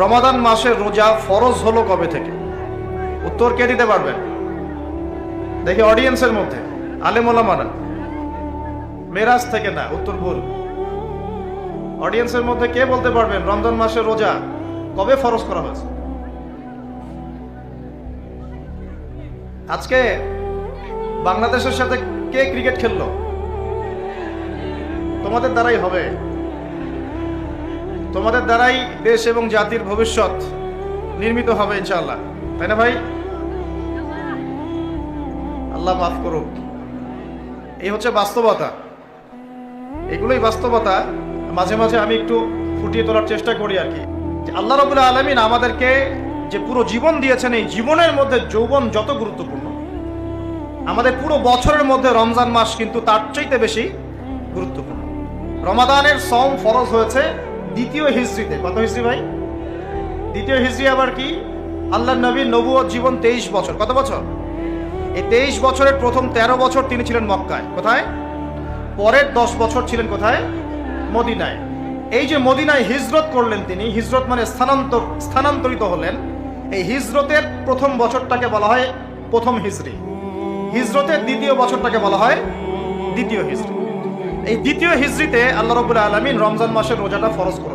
রমাদান মাসের রোজা ফরজ হলো কবে থেকে? উত্তর কে দিতে পারবেন? দেখি অডিয়েন্সের মধ্যে আলেম ওলামারা। মেরাজ থেকে না, উত্তর ভুল। অডিয়েন্সের মধ্যে কে বলতে পারবেন রমজান মাসের রোজা কবে ফরজ করা হয়েছে? আজকে বাংলাদেশের সাথে কে ক্রিকেট খেললো? তোমাদের দ্বারাই হবে, তোমাদের দ্বারাই দেশ এবং জাতির ভবিষ্যৎ নির্মিত হবে ইনশাআল্লাহ, তাই না ভাই? আল্লাহ মাফ করুক। এই হচ্ছে বাস্তবতা, এগুলোই বাস্তবতা। মাঝে মাঝে আমি একটু ফুটিয়ে তোলার চেষ্টা করি আর কি। আল্লাহ রাব্বুল আলামিন আমাদেরকে যে পুরো জীবন দিয়েছেন, এই জীবনের মধ্যে যৌবন যত গুরুত্বপূর্ণ, আমাদের পুরো বছরের মধ্যে রমজান মাস কিন্তু তার চাইতে বেশি গুরুত্বপূর্ণ। রমাদানের সওম ফরজ হয়েছে দ্বিতীয় হিজরিতে। কত হিজরি ভাই? দ্বিতীয় হিজরি আবার কি? আল্লাহর নবীর নবুয়ত জীবন 23 বছর। কত বছর? এই 23 বছরের প্রথম 13 বছর তিনি ছিলেন মক্কায়। কোথায়? পরের 10 বছর ছিলেন কোথায়? মদিনায়। এই যে মদিনায় হিজরত করলেন তিনি, হিজরত মানে স্থানান্তরিত হলেন। এই হিজরতের প্রথম বছরটাকে বলা হয় প্রথম হিজরি, হিজরতের দ্বিতীয় বছরটাকে বলা হয় দ্বিতীয় হিজরি। এই দ্বিতীয় হিজরিতে আল্লাহ রাব্বুল আলামিন রমজান মাসের রোজাটা ফরজ করেছেন।